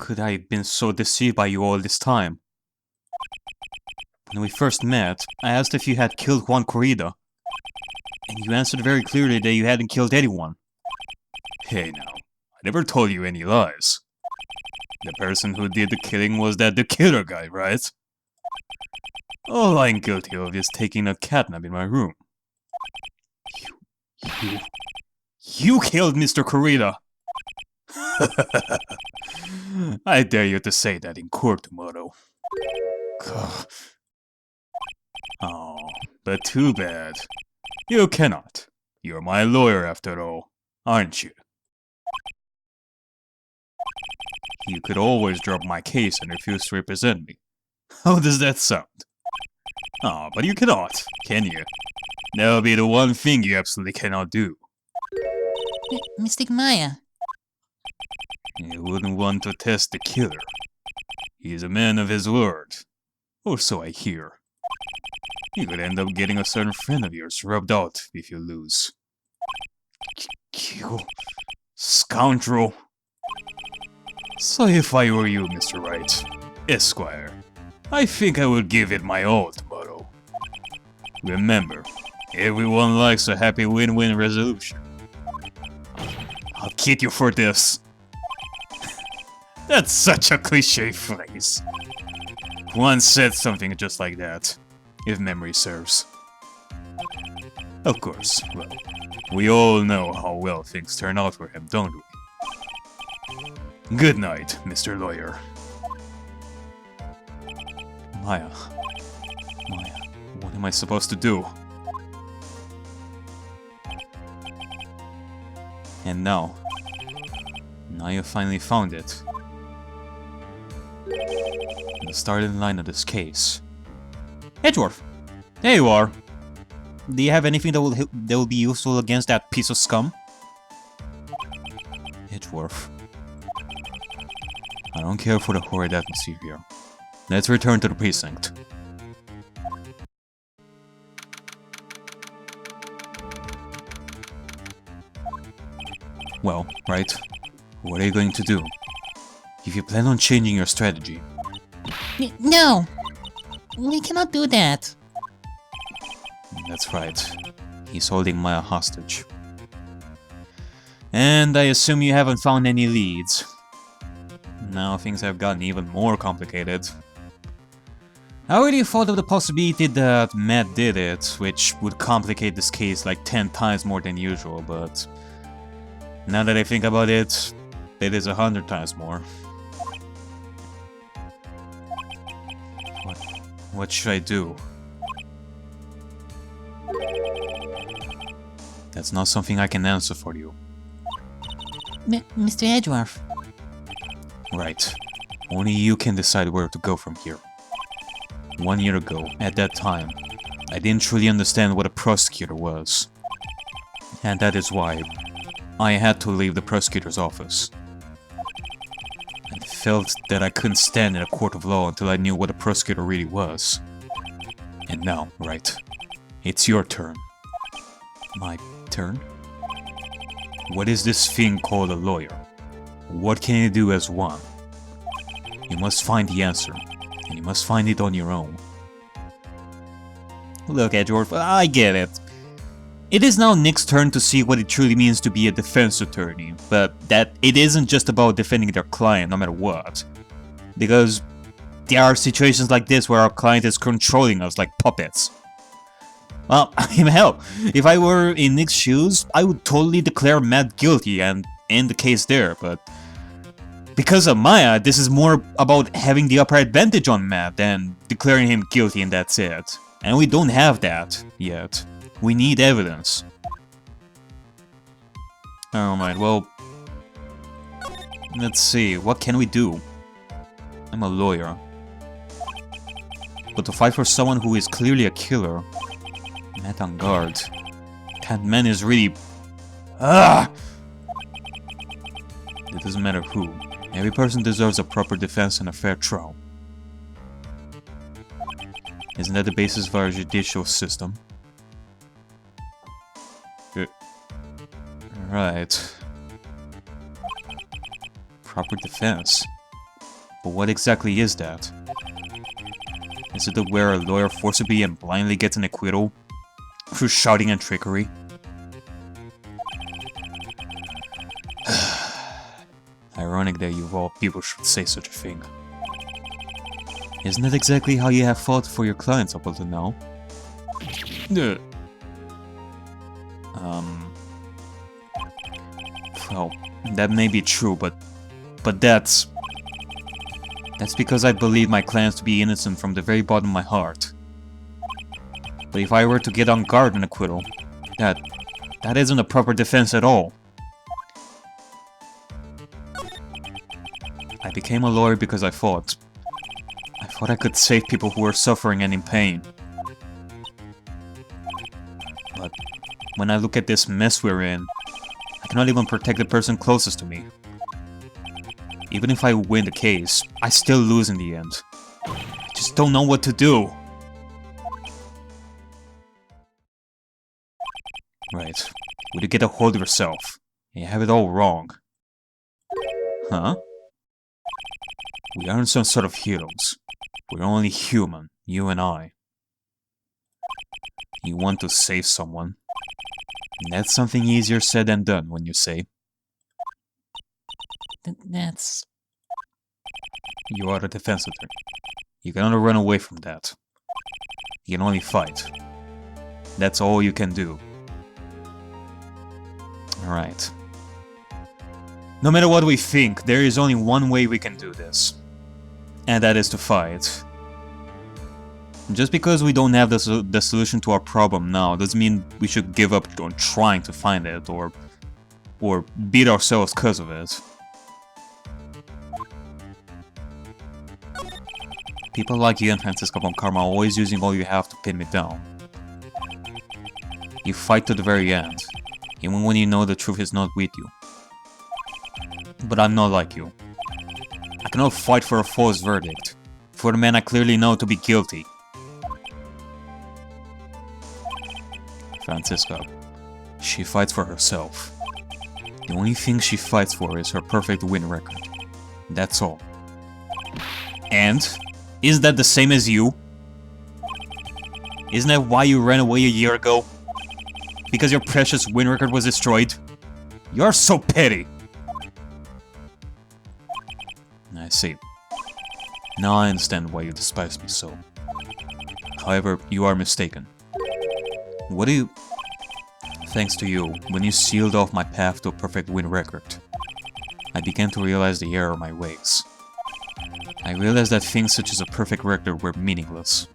could I have been so deceived by you all this time? When we first met, I asked if you had killed Juan Corrida, and you answered very clearly that you hadn't killed anyone. Hey now, I never told you any lies. The person who did the killing was the killer guy, right? All I'm guilty of is taking a catnap in my room. You killed Mr. Corrida! I dare you to say that in court tomorrow. Oh, but too bad. You cannot. You're my lawyer after all, aren't you? You could always drop my case and refuse to represent me. How does that sound? Oh, but you cannot, can you? That'll be the one thing you absolutely cannot do. Mystic Maya. You wouldn't want to test the killer. He's a man of his word. Or so I hear. You could end up getting a certain friend of yours rubbed out if you lose. You scoundrel. So if I were you, Mr. Wright, Esquire, I think I would give it my all tomorrow. Remember, everyone likes a happy win-win resolution. I'll kid you for this. That's such a cliche phrase. One said something just like that, if memory serves. Of course, well, we all know how well things turn out for him, don't we? Good night, Mr. Lawyer. Maya, what am I supposed to do? And now you finally found it. The starting line of this case. Edgeworth, there you are. Do you have anything that will be useful against that piece of scum? Edgeworth. I don't care for the horrid atmosphere here. Let's return to the precinct. Well, right. What are you going to do? If you plan on changing your strategy... No! We cannot do that. That's right. He's holding Maya hostage. And I assume you haven't found any leads. Now things have gotten even more complicated. I already thought of the possibility that Matt did it, which would complicate this case like 10 times more than usual, but... now that I think about it, it is 100 times more. What should I do? That's not something I can answer for you. Mr. Edgeworth. Right. Only you can decide where to go from here. 1 year ago, at that time, I didn't truly understand what a prosecutor was. And that is why I had to leave the prosecutor's office. I felt that I couldn't stand in a court of law until I knew what a prosecutor really was. And now, right, it's your turn. My turn? What is this thing called a lawyer? What can you do as one? You must find the answer, and you must find it on your own. Look, Edgeworth, I get it. It is now Nick's turn to see what it truly means to be a defense attorney, but that it isn't just about defending their client no matter what. Because there are situations like this where our client is controlling us like puppets. Well, hell, if I were in Nick's shoes, I would totally declare Matt guilty and end the case there, but because of Maya, this is more about having the upper advantage on Matt than declaring him guilty and that's it. And we don't have that yet. We need evidence. Alright, well... let's see, what can we do? I'm a lawyer. But to fight for someone who is clearly a killer... Matt on guard. That man is really... ah! It doesn't matter who. Every person deserves a proper defense and a fair trial. Isn't that the basis of our judicial system? Right. Proper defense. But what exactly is that? Is it where a lawyer forcibly and blindly gets an acquittal through shouting and trickery? Ironic that you of all people should say such a thing. Isn't that exactly how you have fought for your clients up until now? Well, that may be true, but that's because I believe my clients to be innocent from the very bottom of my heart. But if I were to get on guard an acquittal, that isn't a proper defense at all. I became a lawyer because I thought I could save people who were suffering and in pain. But when I look at this mess we're in, I cannot even protect the person closest to me. Even if I win the case, I still lose in the end. I just don't know what to do. Right. Would you get a hold of yourself? You have it all wrong. Huh? We aren't some sort of heroes. We're only human, you and I. You want to save someone. And that's something easier said than done, when you say. That's... You are a defense attorney. You cannot run away from that. You can only fight. That's all you can do. Alright. No matter what we think, there is only one way we can do this. And that is to fight. Just because we don't have the solution to our problem now doesn't mean we should give up on trying to find it or beat ourselves because of it. People like you and Francisco von Karma are always using all you have to pin me down. You fight to the very end, even when you know the truth is not with you. But I'm not like you. I cannot fight for a false verdict, for the man I clearly know to be guilty. Francisca, she fights for herself. The only thing she fights for is her perfect win record. That's all. And? Is that the same as you? Isn't that why you ran away a year ago? Because your precious win record was destroyed? You're so petty! I see. Now I understand why you despise me so. However, you are mistaken. What do you... Thanks to you, when you sealed off my path to a perfect win record, I began to realize the error of my ways. I realized that things such as a perfect record were meaningless.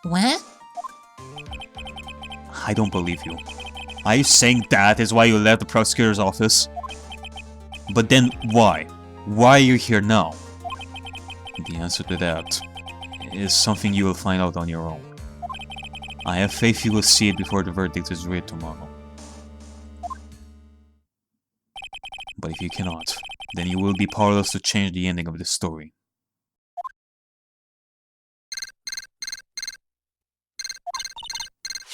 What? I don't believe you. Are you saying that is why you left the prosecutor's office? But then why? Why are you here now? The answer to that is something you will find out on your own. I have faith you will see it before the verdict is read tomorrow. But if you cannot, then you will be powerless to change the ending of this story.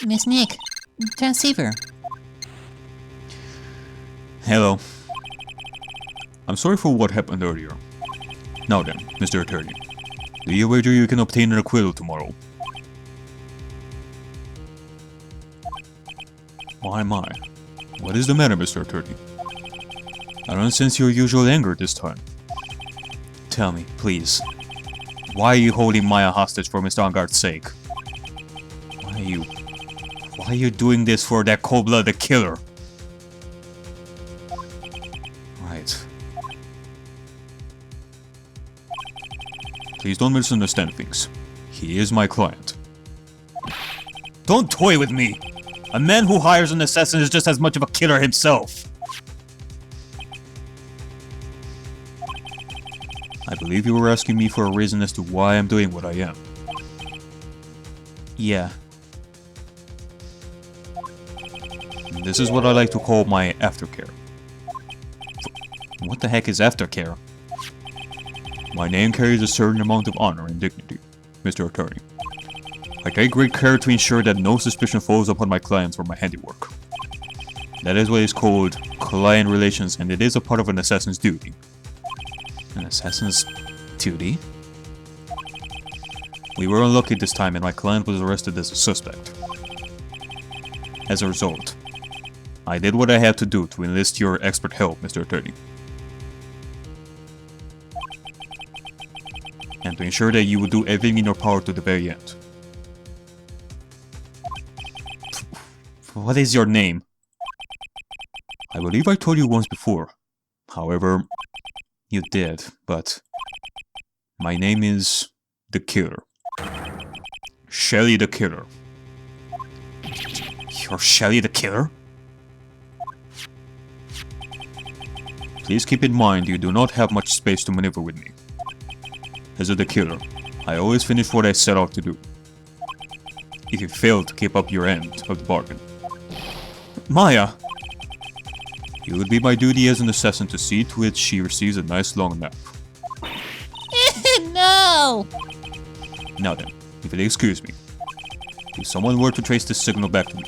Miss Nick, transceiver. Hello. I'm sorry for what happened earlier. Now then, Mr. Attorney, do you wager you can obtain an acquittal tomorrow? Why am I? What is the matter, Mr. Attorney? I don't sense your usual anger this time. Tell me, please. Why are you holding Maya hostage for Mr. Angard's sake? Why are you doing this for that cold-blooded killer? Right. Please don't misunderstand things. He is my client. Don't toy with me! A man who hires an assassin is just as much of a killer himself! I believe you were asking me for a reason as to why I'm doing what I am. Yeah. This is what I like to call my aftercare. What the heck is aftercare? My name carries a certain amount of honor and dignity, Mr. Attorney. I take great care to ensure that no suspicion falls upon my clients or my handiwork. That is what is called client relations, and it is a part of an assassin's duty. An assassin's duty? We were unlucky this time and my client was arrested as a suspect. As a result, I did what I had to do to enlist your expert help, Mr. Attorney. And to ensure that you would do everything in your power to the very end. What is your name? I believe I told you once before. However, you did, but my name is the Killer. Shelly the Killer. You're Shelly the Killer? Please keep in mind you do not have much space to maneuver with me. As the Killer, I always finish what I set out to do. If you fail to keep up your end of the bargain. Maya! It would be my duty as an assassin to see to it she receives a nice long nap. No! Now then, if you'll excuse me. If someone were to trace this signal back to me,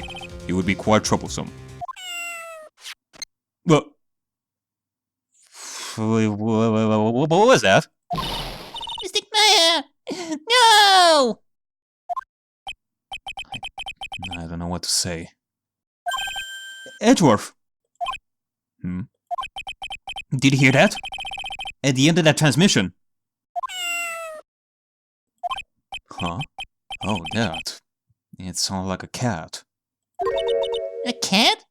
it would be quite troublesome. Well... What was that? Mystic Maya! No! I don't know what to say. Edgeworth! Did you hear that? At the end of that transmission? Huh? Oh, that. It sounded like a cat. A cat?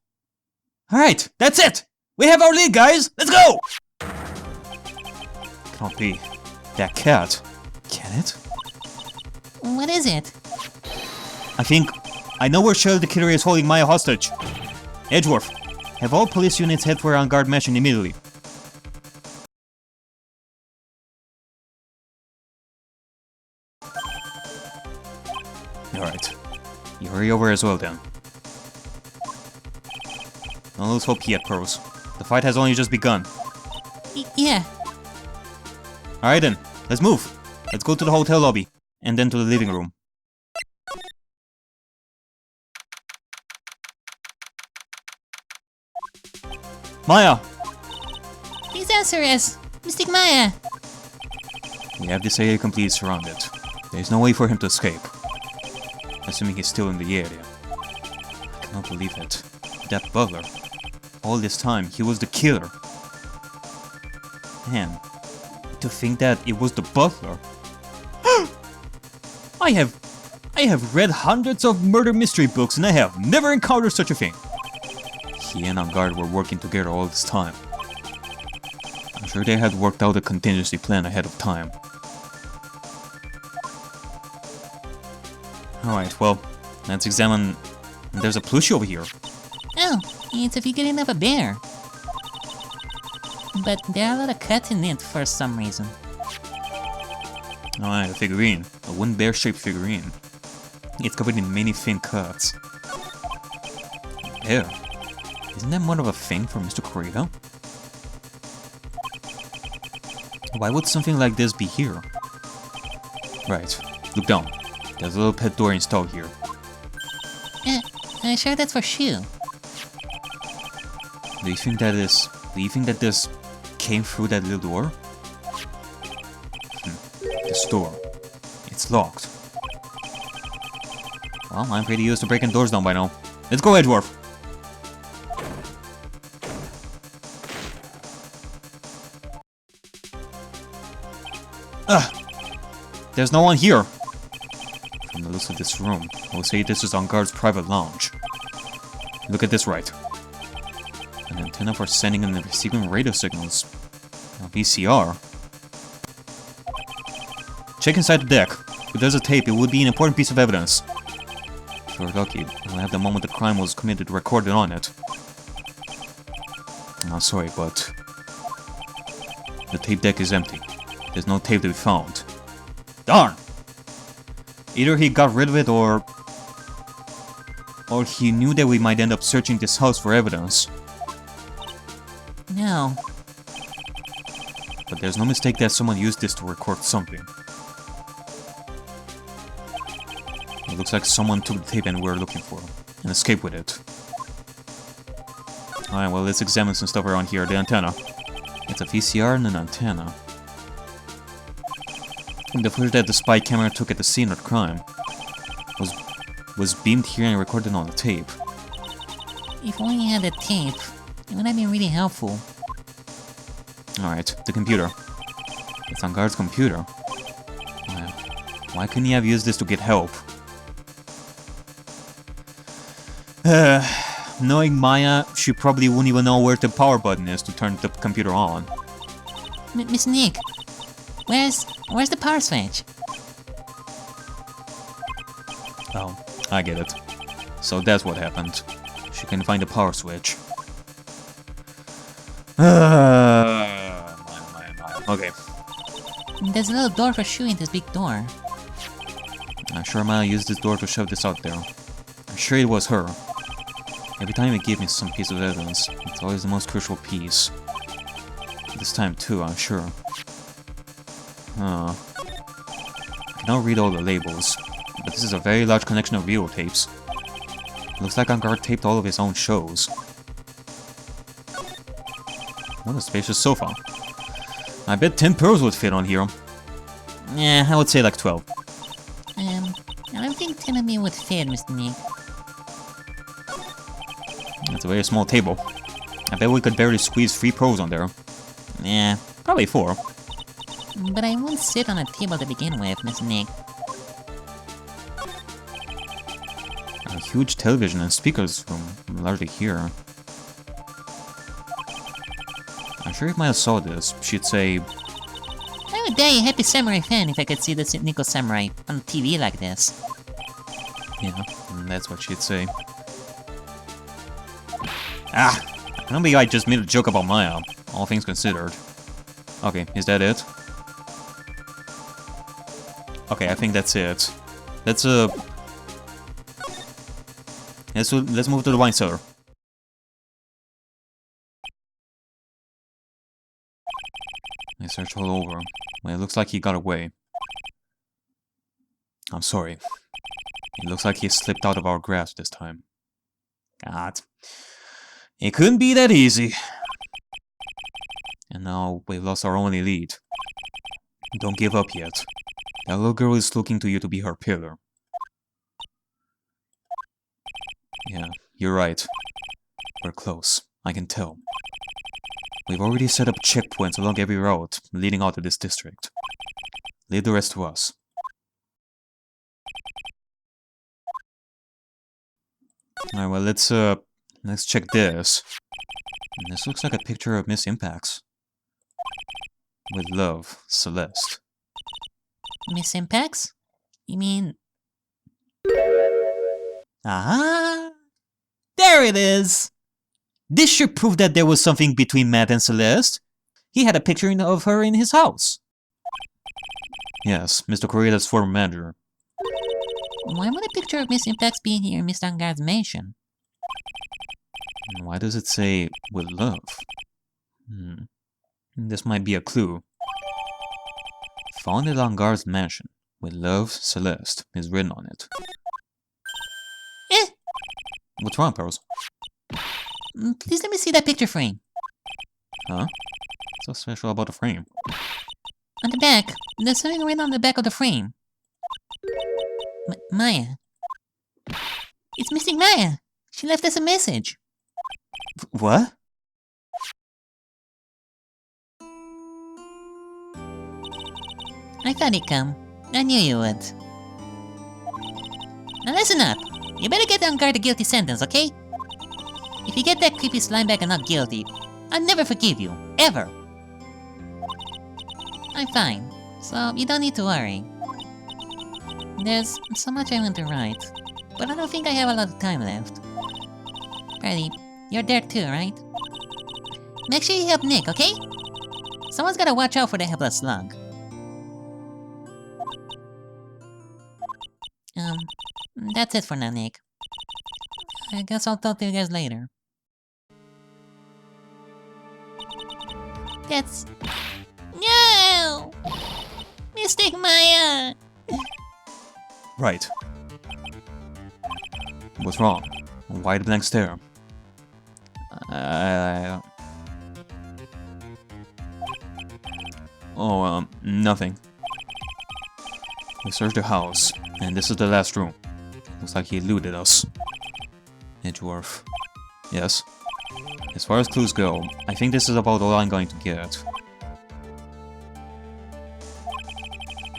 Alright, that's it! We have our lead, guys! Let's go! Can't be. That cat. Can it? What is it? I know where Shirley the Killer is holding Maya hostage. Edgeworth, have all police units head for on guard mission immediately. Alright. You hurry over as well then. Don't lose hope yet, pros. The fight has only just begun. Yeah. Alright then, let's move. Let's go to the hotel lobby, and then to the living room. Maya! Please answer us. Mystic Maya. We have this area completely surrounded. There's no way for him to escape. Assuming he's still in the area. I cannot believe it. That butler. All this time, he was the killer. Man, to think that it was the butler. I have read hundreds of murder mystery books and I have never encountered such a thing. He and On Guard were working together all this time. I'm sure they had worked out a contingency plan ahead of time. Alright, well, let's examine... There's a plushie over here. Oh, it's a figurine of a bear. But there are a lot of cuts in it for some reason. Alright, a figurine. A wooden bear-shaped figurine. It's covered in many thin cuts. Bear. Isn't that more of a thing for Mr. Corrido? Why would something like this be here? Right, look down. There's a little pet door installed here. I'm sure that's for Shu. Do you think that this came through that little door? This door. It's locked. Well, I'm pretty used to breaking doors down by now. Let's go, Edgeworth! There's no one here! From the looks of this room, I would say this is On Guard's private lounge. Look at this right. An antenna for sending and receiving radio signals. A VCR. Check inside the deck. If there's a tape, it would be an important piece of evidence. If we're lucky, we'll have the moment the crime was committed recorded on it. I'm sorry, but... the tape deck is empty. There's no tape to be found. Darn! Either he got rid of it or he knew that we might end up searching this house for evidence. No. But there's no mistake that someone used this to record something. It looks like someone took the tape and we're looking for him, and escaped with it. Alright, well, let's examine some stuff around here. The antenna. It's a VCR and an antenna. The footage that the spy camera took at the scene of the crime was beamed here and recorded on the tape. If only you had the tape, it would have been really helpful. Alright, the computer. It's on guard's computer. Why couldn't he have used this to get help? Knowing Maya, she probably wouldn't even know where the power button is to turn the computer on. Miss Nick, where's the power switch? Oh, I get it. So that's what happened. She can find the power switch. Okay. There's a little door for shooting this big door. I'm sure Maya used this door to shove this out there. I'm sure it was her. Every time it gives me some piece of evidence, it's always the most crucial piece. This time too, I'm sure. I cannot read all the labels, but this is a very large collection of videotapes. Looks like Angard taped all of his own shows. What a spacious sofa. I bet 10 pearls would fit on here. Yeah, I would say like 12. I don't think 10 of me would fit, Mr. Nick. That's a very small table. I bet we could barely squeeze 3 pearls on there. Yeah, probably 4. But I won't sit on a table to begin with, Mr. Nick. A huge television and speakers room, largely here. I'm sure if Maya saw this, she'd say... I would die a happy samurai fan if I could see the Nico Samurai on TV like this. Yeah, that's what she'd say. Ah! I don't believe I just made a joke about Maya, all things considered. Okay, is that it? Okay, I think that's it. Let's move to the wine cellar. I searched all over. Well, it looks like he got away. I'm sorry. It looks like he slipped out of our grasp this time. God. It couldn't be that easy. And now we've lost our only lead. Don't give up yet. That little girl is looking to you to be her pillar. Yeah, you're right. We're close. I can tell. We've already set up checkpoints along every route leading out of this district. Leave the rest to us. Alright, well, let's check this. This looks like a picture of Miss Impax. With love, Celeste. Miss Impax? You mean... Ah! There it is! This should prove that there was something between Matt and Celeste. He had a picture of her in his house. Yes, Mr. Koreda's former manager. Why would a picture of Miss Impax be here in Mr. Angard's mansion? Why does it say, with love? This might be a clue. Found at Angard's mansion, with love, Celeste, is written on it. Eh! What's wrong, Pearls? Please let me see that picture frame. Huh? What's so special about the frame? On the back, there's something written on the back of the frame. Maya. It's missing Maya. She left us a message. What? I thought he'd come. I knew you would. Now listen up. You better get Angard a guilty sentence, okay? If you get that creepy slimebacker not guilty, I'll never forgive you. Ever. I'm fine, so you don't need to worry. There's so much I want to write, but I don't think I have a lot of time left. Freddy, you're there too, right? Make sure you help Nick, okay? Someone's gotta watch out for the helpless slug. That's it for now, Nick. I guess I'll talk to you guys later. That's... No! Mystic Maya! Right. What's wrong? Why the blank stare? Oh, nothing. We searched the house, and this is the last room. Looks like he eluded us. Edgeworth. Yes? As far as clues go, I think this is about all I'm going to get.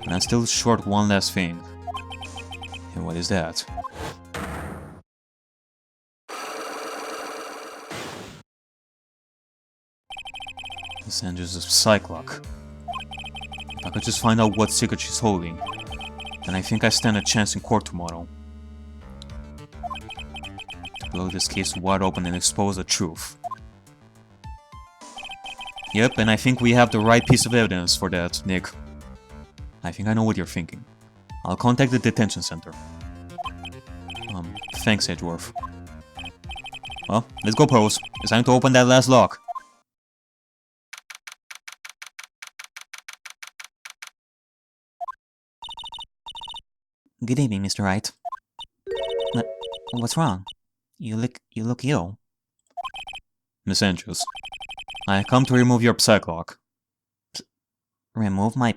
And I'm still short one last thing. And what is that? This engenders a Psyche-lock. If I could just find out what secret she's holding, then I think I stand a chance in court tomorrow. To blow this case wide open and expose the truth. Yep, and I think we have the right piece of evidence for that, Nick. I think I know what you're thinking. I'll contact the detention center. Thanks, Edgeworth. Well, let's go, Pose. It's time to open that last lock. Good evening, Mr. Wright. What's wrong? You look ill. Miss Andrews, I come to remove your Psyche-lock. Remove my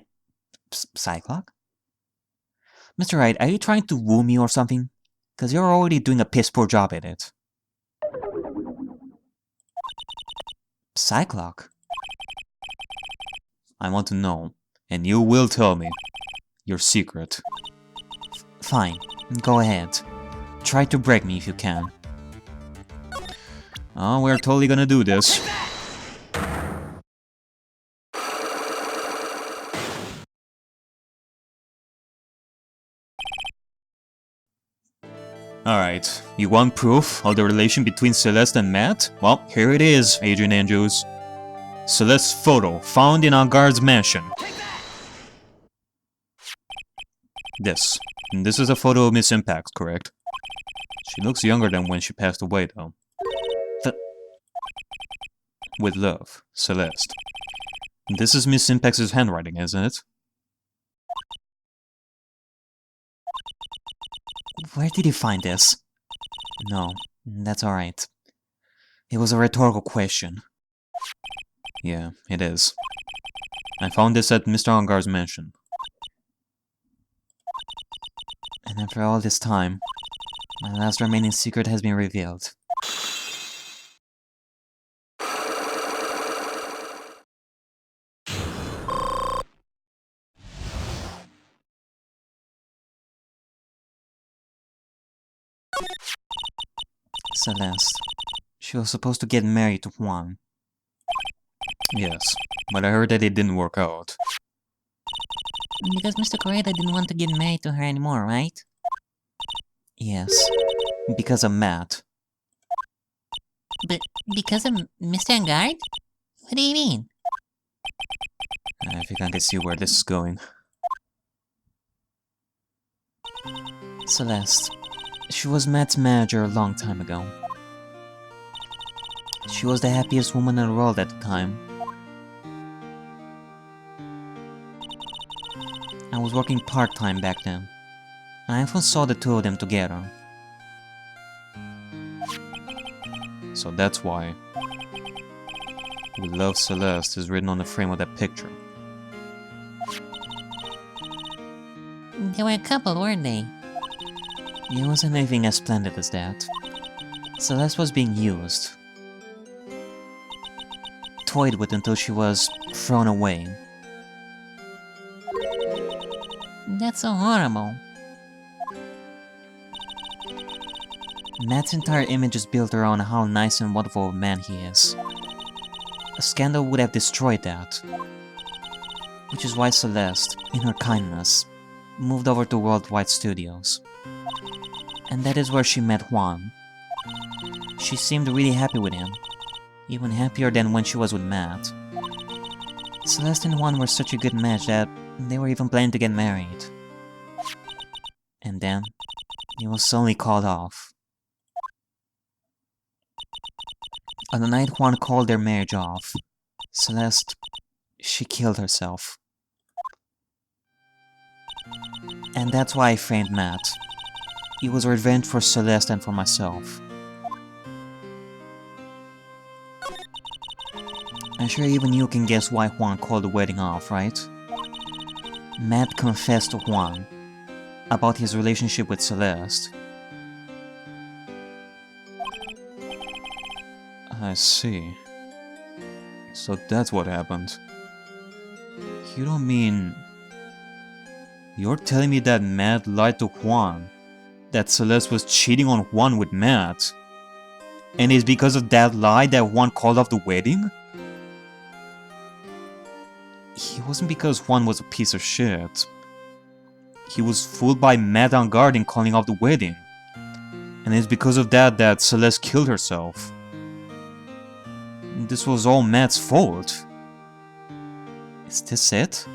Psyche-lock? Mr. Wright, are you trying to woo me or something? Because you're already doing a piss-poor job at it. Psyche-lock? I want to know, and you will tell me, your secret. Fine, go ahead. Try to break me if you can. Oh, we're totally gonna do this. Alright, you want proof of the relation between Celeste and Matt? Well, here it is, Agent Andrews. Celeste's photo, found in our guard's mansion. This. And this is a photo of Miss Impact, correct? She looks younger than when she passed away, though. With love, Celeste. And this is Miss Impact's handwriting, isn't it? Where did you find this? No, that's alright. It was a rhetorical question. Yeah, it is. I found this at Mr. Ongar's mansion. And after all this time, my last remaining secret has been revealed. Celeste. She was supposed to get married to Juan. Yes, but I heard that it didn't work out. Because Mr. Correa didn't want to get married to her anymore, right? Yes. Because of Matt. But because of Mr. Angard? What do you mean? I think I can see where this is going. Celeste. She was Matt's manager a long time ago. She was the happiest woman in the world at the time. I was working part-time back then, and I often saw the two of them together. So that's why "We love Celeste" is written on the frame of that picture. They were a couple, weren't they? It wasn't anything as splendid as that. Celeste was being used. Toyed with until she was thrown away. That's so horrible. Matt's entire image is built around how nice and wonderful a man he is. A scandal would have destroyed that. Which is why Celeste, in her kindness, moved over to Worldwide Studios. And that is where she met Juan. She seemed really happy with him, even happier than when she was with Matt. Celeste and Juan were such a good match that they were even planning to get married. And then, it was suddenly called off. On the night Juan called their marriage off, Celeste, she killed herself. And that's why I framed Matt. It was revenge for Celeste and for myself. I'm sure even you can guess why Juan called the wedding off, right? Matt confessed to Juan about his relationship with Celeste. I see. So that's what happened. You don't mean... You're telling me that Matt lied to Juan? That Celeste was cheating on Juan with Matt? And it's because of that lie that Juan called off the wedding? It wasn't because Juan was a piece of shit. He was fooled by Matt on guard in calling off the wedding. And it's because of that that Celeste killed herself. This was all Matt's fault. Is this it?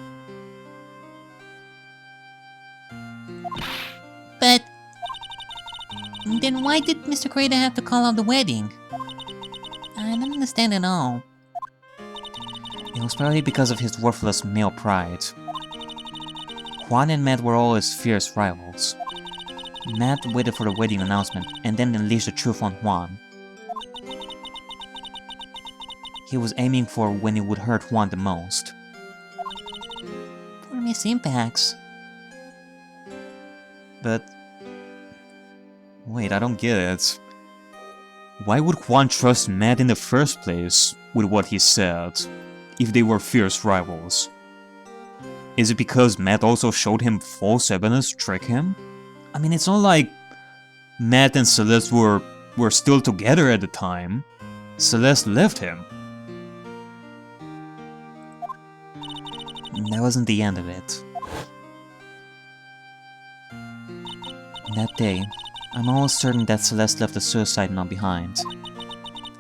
But... then why did Mr. Kreda have to call off the wedding? I don't understand at all. It was probably because of his worthless male pride. Juan and Matt were always fierce rivals. Matt waited for the wedding announcement and then unleashed the truth on Juan. He was aiming for when it would hurt Juan the most. Poor Miss Impacts. But... wait, I don't get it. Why would Juan trust Matt in the first place with what he said, if they were fierce rivals? Is it because Matt also showed him false evidence to trick him? I mean, it's not like Matt and Celeste were still together at the time. Celeste left him. That wasn't the end of it. That day, I'm almost certain that Celeste left a suicide note behind.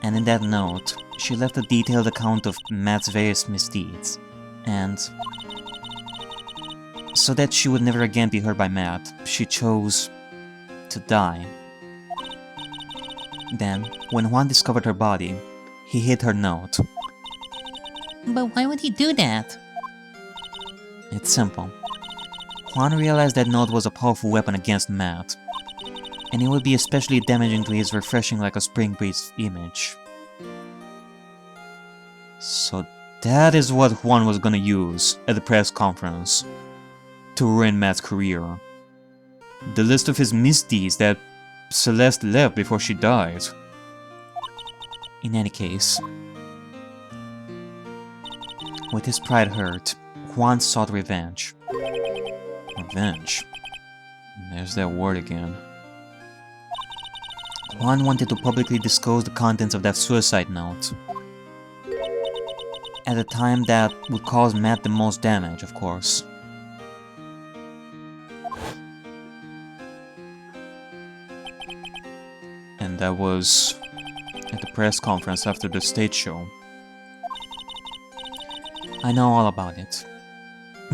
And in that note, she left a detailed account of Matt's various misdeeds. And... so that she would never again be hurt by Matt, she chose... to die. Then, when Juan discovered her body, he hid her note. But why would he do that? It's simple. Juan realized that note was a powerful weapon against Matt, and it would be especially damaging to his refreshing like a spring breeze image. So that is what Juan was gonna use at the press conference to ruin Matt's career. The list of his misdeeds that Celeste left before she died. In any case, with his pride hurt, Juan sought revenge. Revenge? There's that word again. Juan wanted to publicly disclose the contents of that suicide note. At a time that would cause Matt the most damage, of course. And that was at the press conference after the stage show. I know all about it,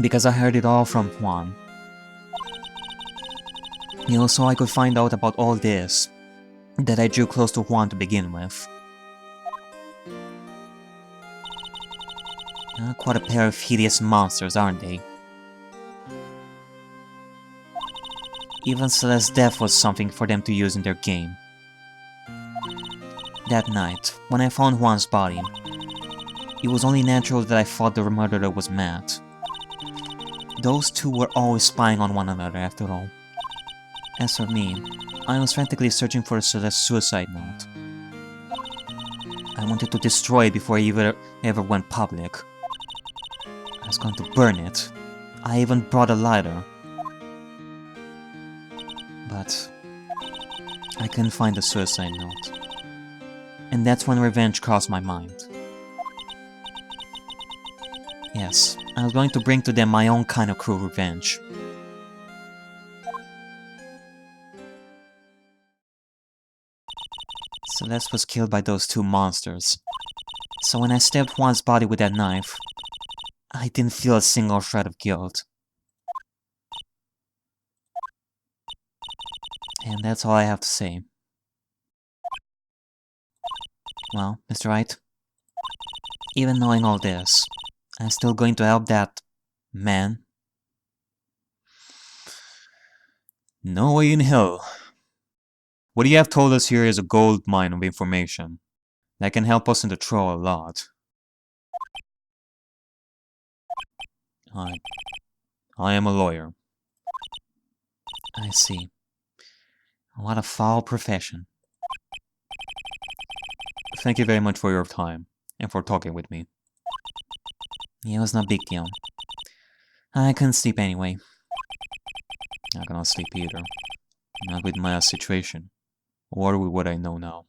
because I heard it all from Juan. You know, so I could find out about all this, that I drew close to Juan to begin with. Quite a pair of hideous monsters, aren't they? Even Celeste's death was something for them to use in their game. That night, when I found Juan's body, it was only natural that I thought the murderer was Matt. Those two were always spying on one another, after all. As for me, I was frantically searching for Celeste's suicide note. I wanted to destroy it before it ever went public. I was going to burn it. I even brought a lighter. But I couldn't find the suicide note. And that's when revenge crossed my mind. Yes, I was going to bring to them my own kind of cruel revenge. Celeste was killed by those two monsters. So when I stabbed Juan's body with that knife, I didn't feel a single shred of guilt. And that's all I have to say. Well, Mr. Wright, even knowing all this, I'm still going to help that man. No way in hell. What you have told us here is a gold mine of information that can help us in the trial a lot. I am a lawyer. I see. What a foul profession. Thank you very much for your time, and for talking with me. It was no big deal. I couldn't sleep anyway. I cannot sleep either. Not with my situation, or with what I know now.